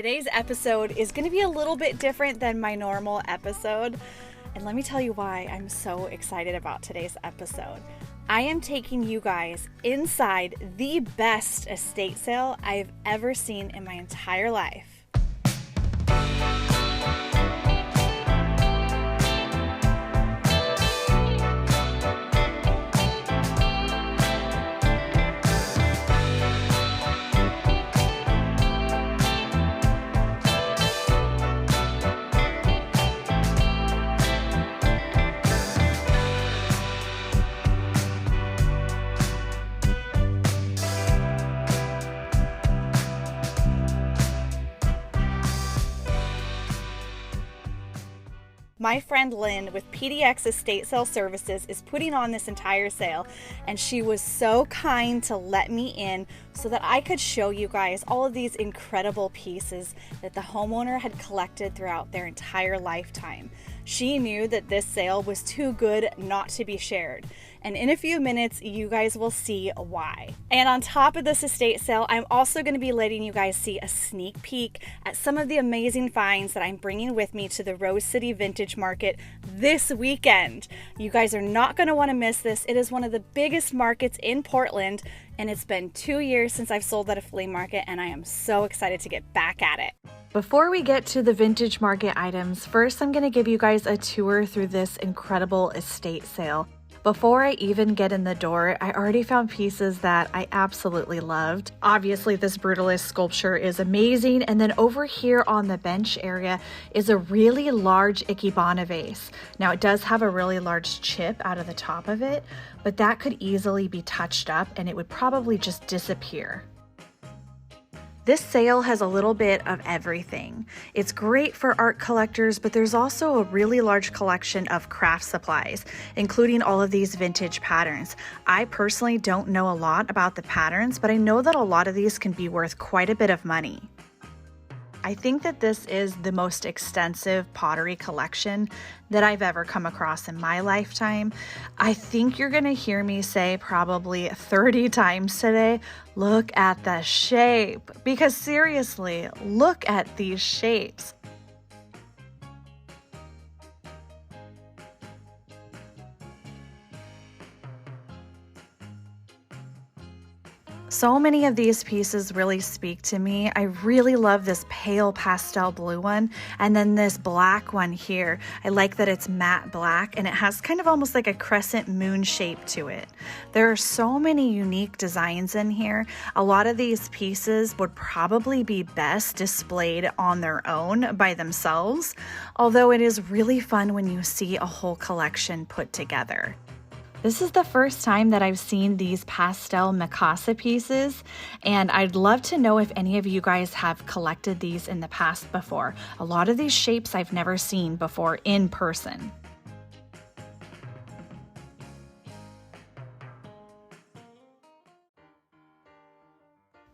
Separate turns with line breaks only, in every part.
Today's episode is going to be a little bit different than my normal episode. And let me tell you why I'm so excited about today's episode. I am taking you guys inside the best estate sale I've ever seen in my entire life. My friend Lynn with PDX Estate Services is putting on this entire sale, and she was so kind to let me in so that I could show you guys all of these incredible pieces that the homeowner had collected throughout their entire lifetime. She knew that this sale was too good not to be shared. And in a few minutes, you guys will see why. And on top of this estate sale, I'm also going to be letting you guys see a sneak peek at some of the amazing finds that I'm bringing with me to the Rose City Vintage Market this weekend. You guys are not going to want to miss this. It is one of the biggest markets in Portland, and it's been 2 years since I've sold at a flea market, and I am so excited to get back at it. Before we get to the vintage market items, first I'm going to give you guys a tour through this incredible estate sale. Before I even get in the door, I already found pieces that I absolutely loved. Obviously, this brutalist sculpture is amazing. And then over here on the bench area is a really large Ikebana vase. Now, it does have a really large chip out of the top of it, but that could easily be touched up and it would probably just disappear. This sale has a little bit of everything. It's great for art collectors, but there's also a really large collection of craft supplies, including all of these vintage patterns. I personally don't know a lot about the patterns, but I know that a lot of these can be worth quite a bit of money. I think that this is the most extensive pottery collection that I've ever come across in my lifetime. I think you're gonna hear me say probably 30 times today, look at the shape, because seriously, look at these shapes. So many of these pieces really speak to me. I really love this pale pastel blue one, and then this black one here. I like that it's matte black and it has kind of almost like a crescent moon shape to it. There are so many unique designs in here. A lot of these pieces would probably be best displayed on their own by themselves, although it is really fun when you see a whole collection put together. This is the first time that I've seen these pastel Mikasa pieces, and I'd love to know if any of you guys have collected these in the past before. A lot of these shapes I've never seen before in person.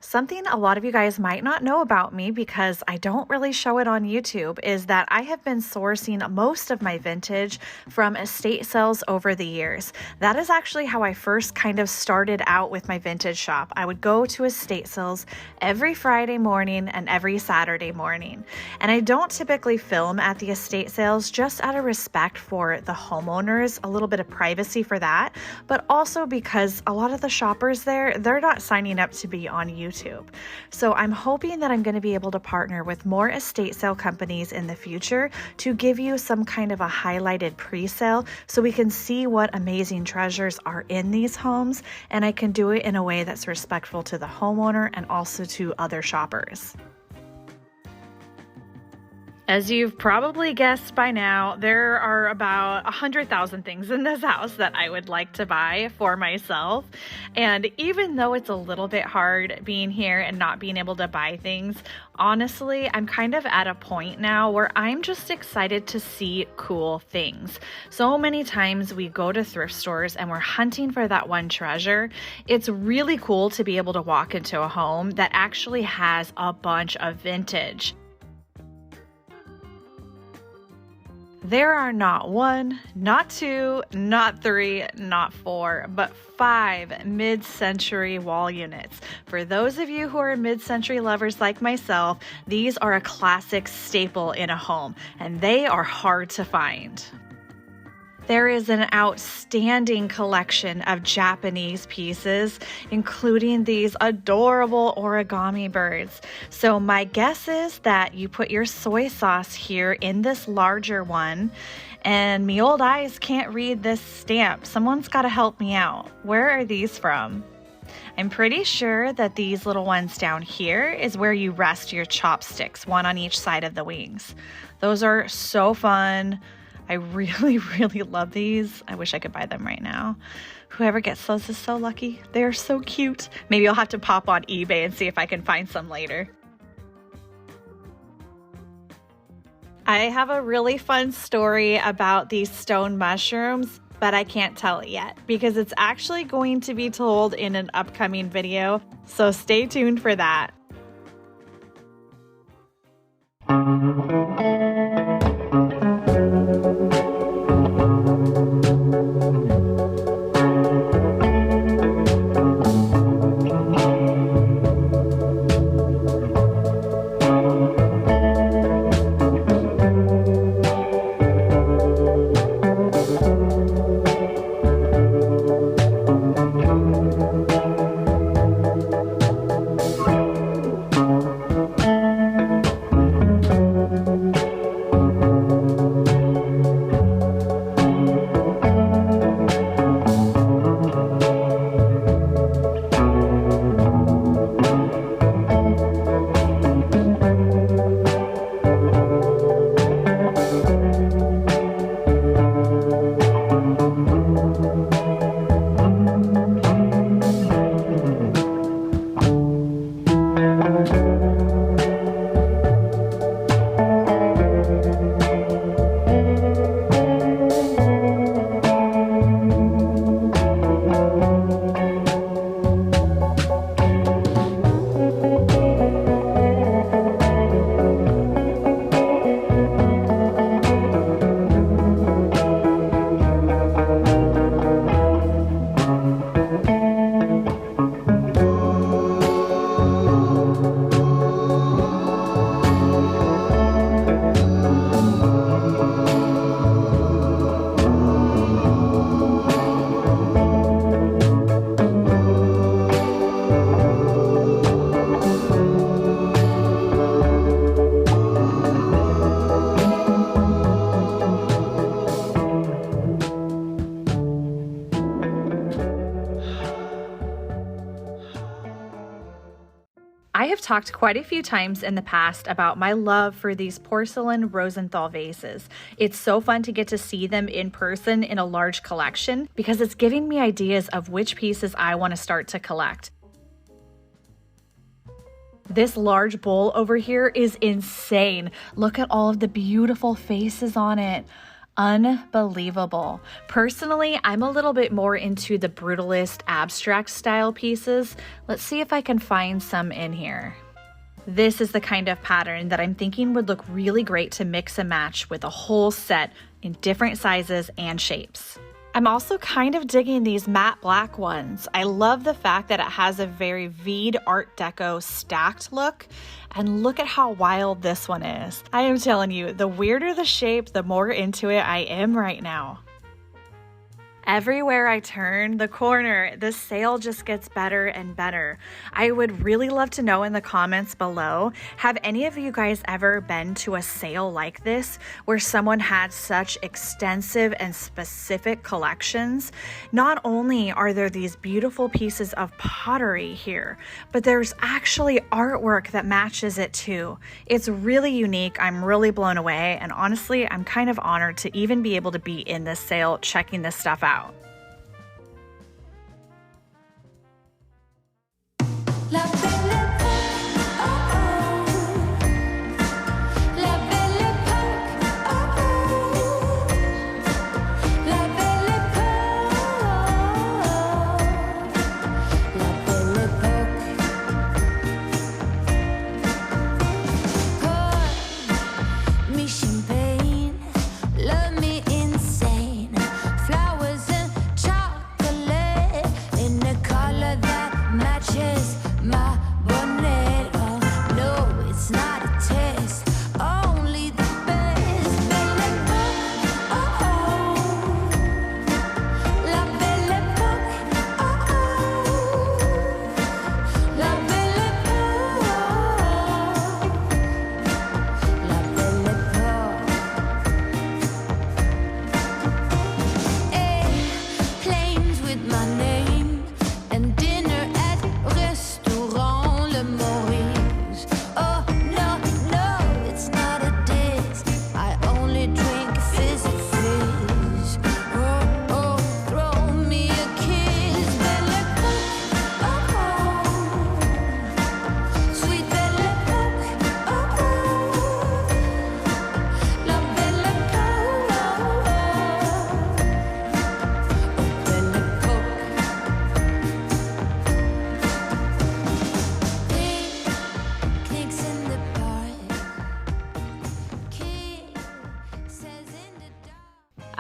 Something a lot of you guys might not know about me, because I don't really show it on YouTube, is that I have been sourcing most of my vintage from estate sales over the years. That is actually how I first kind of started out with my vintage shop. I would go to estate sales every Friday morning and every Saturday morning. And I don't typically film at the estate sales, just out of respect for the homeowners, a little bit of privacy for that, but also because a lot of the shoppers there, they're not signing up to be on YouTube. So I'm hoping that I'm going to be able to partner with more estate sale companies in the future to give you some kind of a highlighted pre-sale so we can see what amazing treasures are in these homes, and I can do it in a way that's respectful to the homeowner and also to other shoppers. As you've probably guessed by now, there are about 100,000 things in this house that I would like to buy for myself. And even though it's a little bit hard being here and not being able to buy things, honestly, I'm kind of at a point now where I'm just excited to see cool things. So many times we go to thrift stores and we're hunting for that one treasure. It's really cool to be able to walk into a home that actually has a bunch of vintage.
There are not 1, not 2, not 3, not 4, but 5 mid-century wall units. For those of you who are mid-century lovers like myself, these are a classic staple in a home, and they are hard to find. There is an outstanding collection of Japanese pieces, including these adorable origami birds. So my guess is that you put your soy sauce here in this larger one, and me old eyes can't read this stamp. Someone's got to help me out. Where are these from? I'm pretty sure that these little ones down here is where you rest your chopsticks, one on each side of the wings. Those are so fun. I really, really love these. I wish I could buy them right now. Whoever gets those is so lucky. They're so cute. Maybe I'll have to pop on eBay and see if I can find some later. I have a really fun story about these stone mushrooms, but I can't tell it yet because it's actually going to be told in an upcoming video. So stay tuned for that. I have talked quite a few times in the past about my love for these porcelain Rosenthal vases. It's so fun to get to see them in person in a large collection because it's giving me ideas of which pieces I want to start to collect. This large bowl over here is insane. Look at all of the beautiful faces on it. Unbelievable. Personally, I'm a little bit more into the brutalist abstract style pieces. Let's see if I can find some in here. This is the kind of pattern that I'm thinking would look really great to mix and match with a whole set in different sizes and shapes. I'm also kind of digging these matte black ones. I love the fact that it has a very V'd Art Deco stacked look. And look at how wild this one is. I am telling you, the weirder the shape, the more into it I am right now. Everywhere I turn the corner, the sale just gets better and better. I would really love to know in the comments below, have any of you guys ever been to a sale like this where someone had such extensive and specific collections? Not only are there these beautiful pieces of pottery here, but there's actually artwork that matches it too. It's really unique. I'm really blown away, and honestly, I'm kind of honored to even be able to be in this sale checking this stuff out.
Love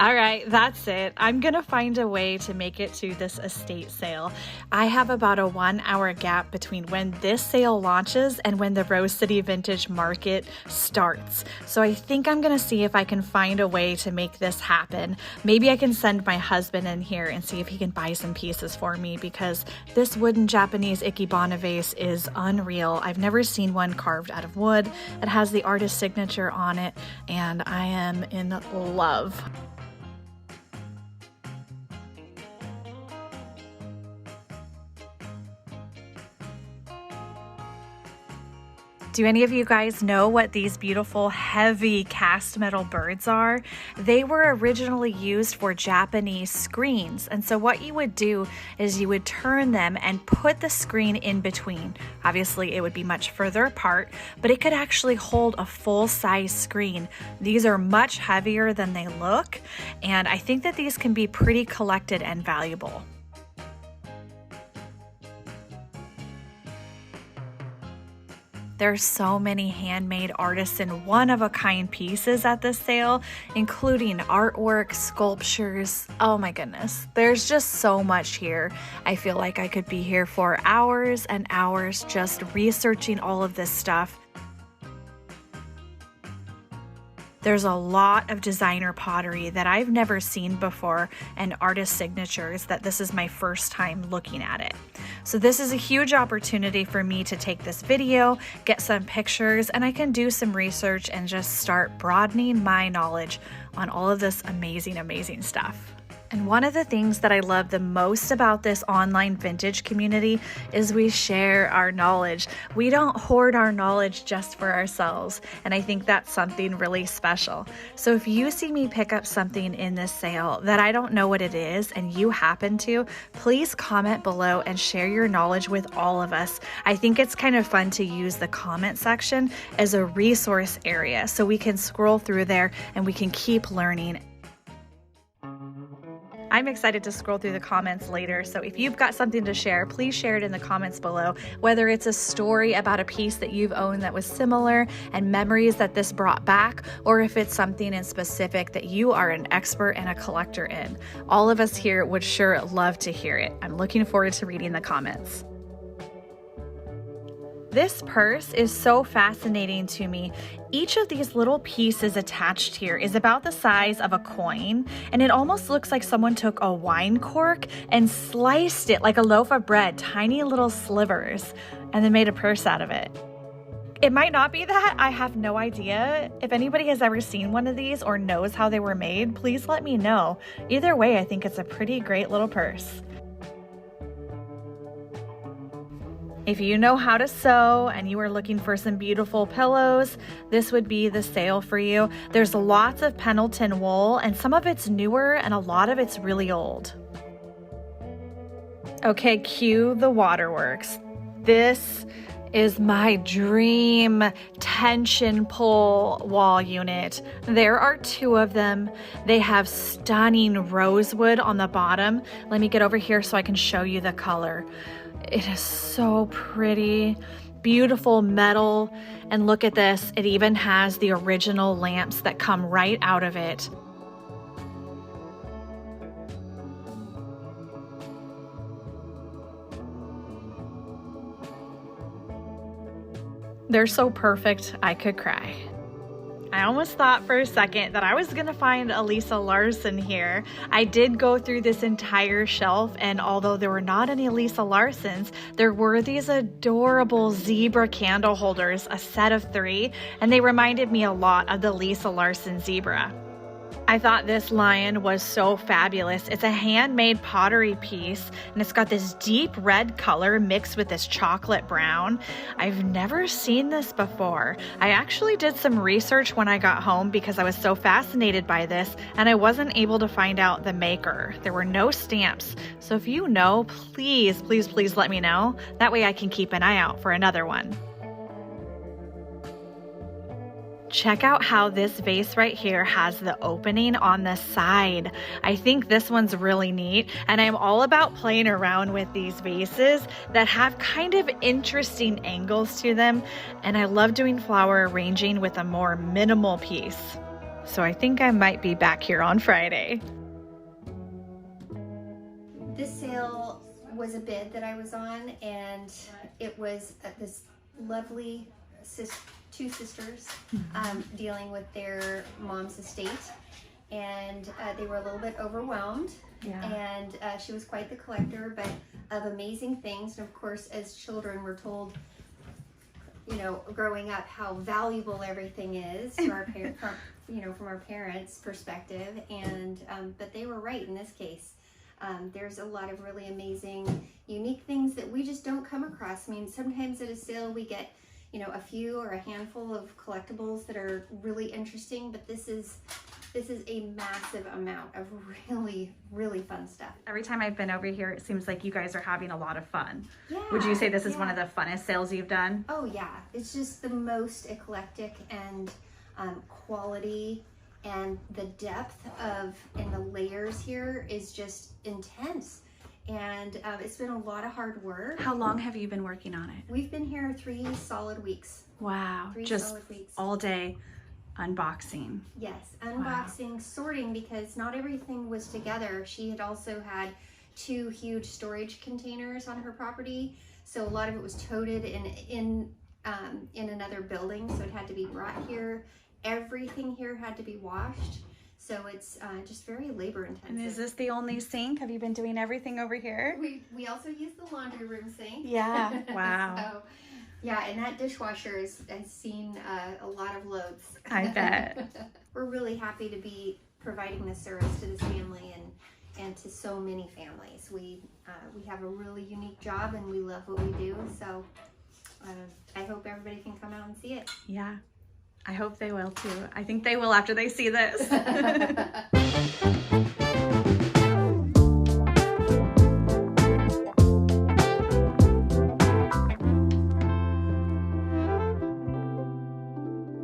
All right, that's it. I'm gonna find a way to make it to this estate sale. I have about a 1 hour gap between when this sale launches and when the Rose City Vintage Market starts. So I think I'm gonna see if I can find a way to make this happen. Maybe I can send my husband in here and see if he can buy some pieces for me, because this wooden Japanese ikebana vase is unreal. I've never seen one carved out of wood. It has the artist signature on it, and I am in love. Do any of you guys know what these beautiful heavy cast metal birds are? They were originally used for Japanese screens. And so what you would do is you would turn them and put the screen in between. Obviously it would be much further apart, but it could actually hold a full-size screen. These are much heavier than they look, and I think that these can be pretty collected and valuable. There's so many handmade artisan one-of-a-kind pieces at this sale, including artwork, sculptures. Oh my goodness, there's just so much here. I feel like I could be here for hours and hours just researching all of this stuff. There's a lot of designer pottery that I've never seen before, and artist signatures that this is my first time looking at it. So this is a huge opportunity for me to take this video, get some pictures, and I can do some research and just start broadening my knowledge on all of this amazing, amazing stuff. And one of the things that I love the most about this online vintage community is we share our knowledge. We don't hoard our knowledge just for ourselves, and I think that's something really special. So if you see me pick up something in this sale that I don't know what it is and you happen to, please comment below and share your knowledge with all of us. I think it's kind of fun to use the comment section as a resource area so we can scroll through there and we can keep learning. I'm excited to scroll through the comments later, so if you've got something to share, please share it in the comments below, whether it's a story about a piece that you've owned that was similar and memories that this brought back, or if it's something in specific that you are an expert and a collector in. All of us here would sure love to hear it. I'm looking forward to reading the comments. This purse is so fascinating to me. Each of these little pieces attached here is about the size of a coin, and it almost looks like someone took a wine cork and sliced it like a loaf of bread, tiny little slivers, and then made a purse out of it. It might not be that, I have no idea. If anybody has ever seen one of these or knows how they were made, please let me know. Either way, I think it's a pretty great little purse. If you know how to sew and you are looking for some beautiful pillows, this would be the sale for you. There's lots of Pendleton wool, and some of it's newer and a lot of it's really old. Okay, cue the waterworks. This is my dream tension pull wall unit. There are 2 of them. They have stunning rosewood on the bottom. Let me get over here so I can show you the color. It is so pretty, beautiful metal, and look at this, it even has the original lamps that come right out of it. They're so perfect, I could cry. I almost thought for a second that I was gonna find a Lisa Larson here. I did go through this entire shelf, and although there were not any Lisa Larsons, there were these adorable zebra candle holders, a set of 3, and they reminded me a lot of the Lisa Larson zebra. I thought this lion was so fabulous. It's a handmade pottery piece, and it's got this deep red color mixed with this chocolate brown. I've never seen this before. I actually did some research when I got home because I was so fascinated by this, and I wasn't able to find out the maker. There were no stamps. So if you know, please, please, please let me know. That way I can keep an eye out for another one. Check out how this vase right here has the opening on the side. I think this one's really neat, and I'm all about playing around with these vases that have kind of interesting angles to them, and I love doing flower arranging with a more minimal piece. so I think I might be back here on Friday.
This sale was a bid that I was on, and it was this lovely two sisters dealing with their mom's estate, and they were a little bit overwhelmed. Yeah. And she was quite the collector, but of amazing things. And of course, as children, we're told, you know, growing up, how valuable everything is to our parents, from our parents' perspective. And but they were right in this case. There's a lot of really amazing, unique things that we just don't come across. I mean, sometimes at a sale we get, you know, a few or a handful of collectibles that are really interesting, but this is a massive amount of really, really fun stuff.
Every time I've been over here, it seems like you guys are having a lot of fun.
Yeah,
would you say this is one of the funnest sales you've done?
Oh yeah, it's just the most eclectic and quality, and the depth of and the layers here is just intense. And it's been a lot of hard work.
How long have you been working on it?
We've been here 3 solid weeks.
Wow, just all day unboxing.
Yes, unboxing, wow. Sorting, because not everything was together. She had also had 2 huge storage containers on her property, so a lot of it was toted in another building, so it had to be brought here. Everything here had to be washed. So it's just very labor intensive. And
is this the only sink? Have you been doing everything over here?
We also use the laundry room sink.
Yeah, wow.
So, yeah, and that dishwasher has seen a lot of loads.
I bet.
We're really happy to be providing this service to this family and to so many families. We have a really unique job and we love what we do. So I hope everybody can come out and see it.
Yeah. I hope they will too. I think they will after they see this.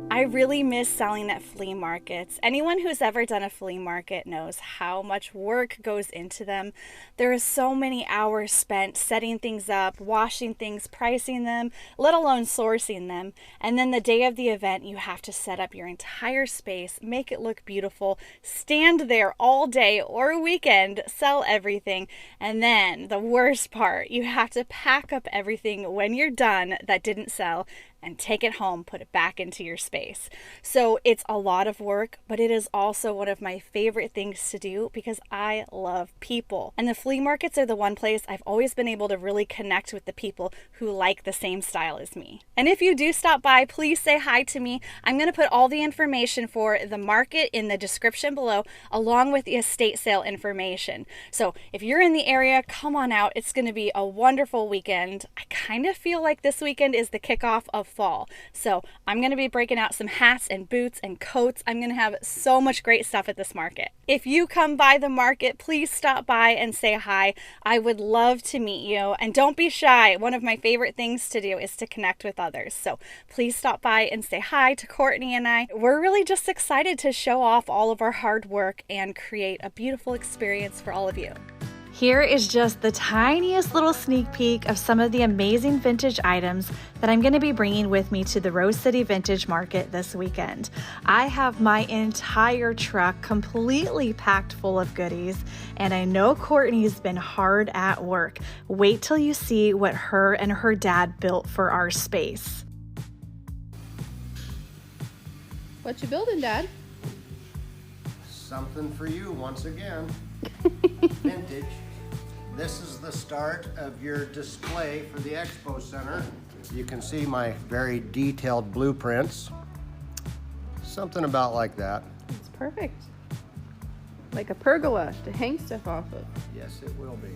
I really miss selling at flea markets. Anyone who's ever done a flea market knows how much work goes into them. There is so many hours spent setting things up, washing things, pricing them, let alone sourcing them. And then the day of the event, you have to set up your entire space, make it look beautiful, stand there all day or weekend, sell everything. And then the worst part, you have to pack up everything when you're done that didn't sell and take it home, put it back into your space. So it's a lot of work, but it is also one of my favorite things to do because I love people. And the flea markets are the one place I've always been able to really connect with the people who like the same style as me. And if you do stop by, please say hi to me. I'm going to put all the information for the market in the description below, along with the estate sale information. So if you're in the area, come on out. It's going to be a wonderful weekend. I kind of feel like this weekend is the kickoff of fall. So I'm going to be breaking out some hats and boots and coats. I'm going to have so much great stuff at this market. If you come by the market, please stop by and say hi. I would love to meet you. And don't be shy. One of my favorite things to do is to connect with others. So please stop by and say hi to Courtney and I. We're really just excited to show off all of our hard work and create a beautiful experience for all of you.
Here is just the tiniest little sneak peek of some of the amazing vintage items that I'm going to be bringing with me to the Rose City Vintage Market this weekend. I have my entire truck completely packed full of goodies, and I know Courtney's been hard at work. Wait till you see what her and her dad built for our space.
What you building, Dad?
Something for you once again. Vintage. This is the start of your display for the Expo Center. You can see my very detailed blueprints. Something about like that.
It's perfect. Like a pergola to hang stuff off of.
Yes, it will be.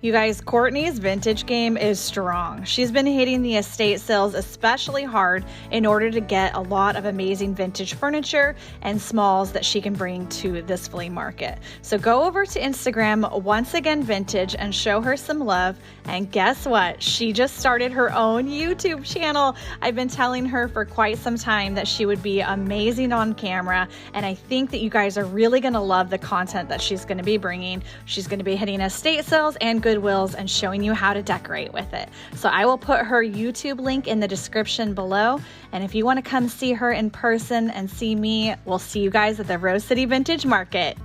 You guys, Courtney's vintage game is strong. She's been hitting the estate sales especially hard in order to get a lot of amazing vintage furniture and smalls that she can bring to this flea market. So go over to Instagram, Once Again Vintage, and show her some love. And guess what? She just started her own YouTube channel. I've been telling her for quite some time that she would be amazing on camera, and I think that you guys are really gonna love the content that she's gonna be bringing. She's gonna be hitting estate sales and Goodwills and showing you how to decorate with it. So I will put her YouTube link in the description below. And if you want to come see her in person and see me, we'll see you guys at the Rose City Vintage Market.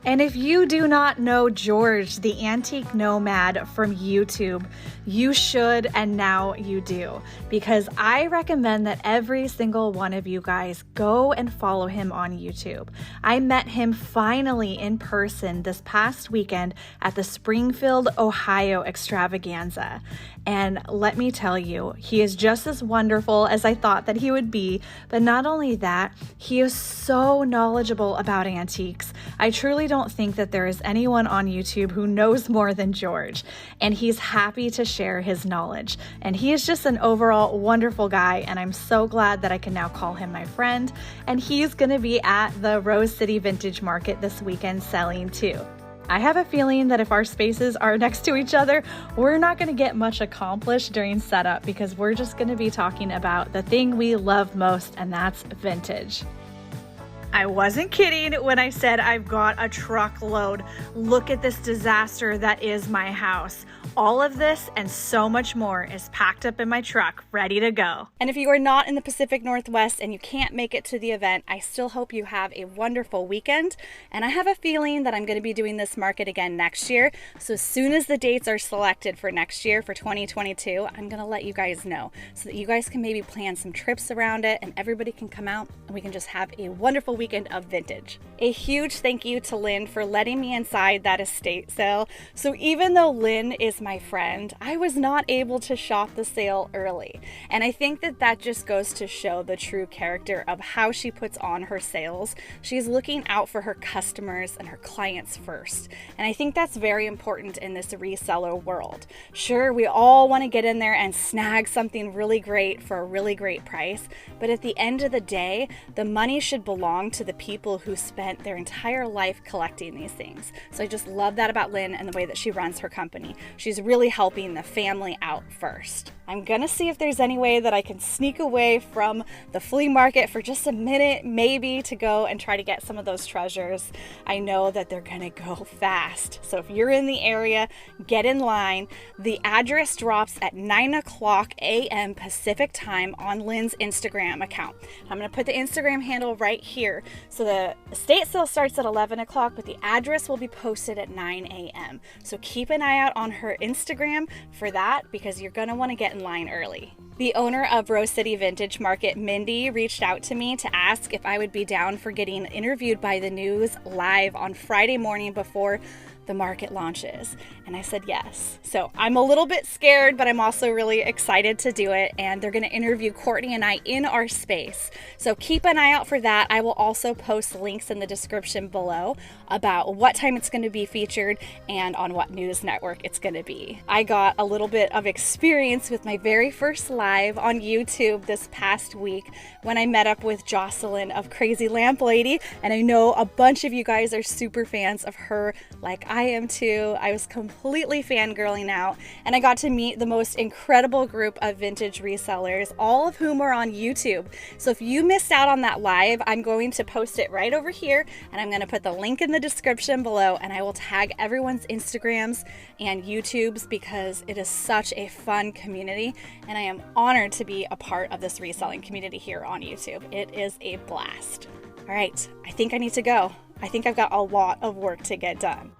And if you do not know George, the antique nomad from YouTube, you should, and now you do, because I recommend that every single one of you guys go and follow him on YouTube. I met him finally in person this past weekend at the Springfield, Ohio extravaganza. And let me tell you, he is just as wonderful as I thought that he would be. But not only that, he is so knowledgeable about antiques. I truly don't think that there is anyone on YouTube who knows more than George. And he's happy to share his knowledge. And he is just an overall wonderful guy. And I'm so glad that I can now call him my friend. And he's going to be at the Rose City Vintage Market this weekend selling too. I have a feeling that if our spaces are next to each other, we're not going to get much accomplished during setup, because we're just going to be talking about the thing we love most, and that's vintage. I wasn't kidding when I said I've got a truckload. Look at this disaster that is my house. All of this and so much more is packed up in my truck, ready to go. And if you are not in the Pacific Northwest and you can't make it to the event, I still hope you have a wonderful weekend. And I have a feeling that I'm going to be doing this market again next year. So as soon as the dates are selected for next year, for 2022, I'm going to let you guys know so that you guys can maybe plan some trips around it and everybody can come out and we can just have a wonderful weekend of vintage. A huge thank you to Lynn for letting me inside that estate sale. So even though Lynn is my friend, I was not able to shop the sale early. And I think that that just goes to show the true character of how she puts on her sales. She's looking out for her customers and her clients first. And I think that's very important in this reseller world. Sure, we all want to get in there and snag something really great for a really great price, but at the end of the day, the money should belong to the people who spent their entire life collecting these things. So I just love that about Lynn and the way that she runs her company. She's really helping the family out first. I'm gonna see if there's any way that I can sneak away from the flea market for just a minute, maybe, to go and try to get some of those treasures. I know that they're gonna go fast. So if you're in the area, get in line. The address drops at 9:00 a.m. Pacific time on Lynn's Instagram account. I'm gonna put the Instagram handle right here. So the estate sale starts at 11 o'clock, but the address will be posted at 9 a.m. So keep an eye out on her Instagram for that, because you're gonna wanna get in line early. The owner of Rose City Vintage Market, Mindy, reached out to me to ask if I would be down for getting interviewed by the news live on Friday morning before the market launches. And I said yes. So I'm a little bit scared, but I'm also really excited to do it. And they're going to interview Courtney and I in our space. So keep an eye out for that. I will also post links in the description below about what time it's going to be featured and on what news network it's going to be. I got a little bit of experience with my very first live on YouTube this past week when I met up with Jocelyn of Crazy Lamp Lady. And I know a bunch of you guys are super fans of her, like I am too. I was completely fangirling out, and I got to meet the most incredible group of vintage resellers, all of whom are on YouTube. So if you missed out on that live, I'm going to post it right over here, and I'm going to put the link in the description below, and I will tag everyone's Instagrams and YouTubes, because it is such a fun community, and I am honored to be a part of this reselling community here on YouTube. It is a blast. All right, I think I need to go. I think I've got a lot of work to get done.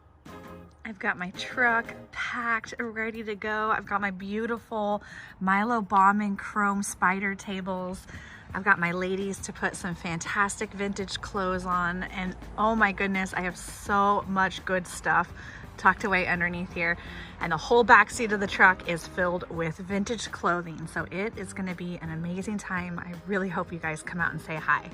I've got my truck packed, ready to go. I've got my beautiful Milo Bauman chrome spider tables. I've got my ladies to put some fantastic vintage clothes on. And oh my goodness, I have so much good stuff tucked away underneath here. And the whole back seat of the truck is filled with vintage clothing. So it is gonna be an amazing time. I really hope you guys come out and say hi.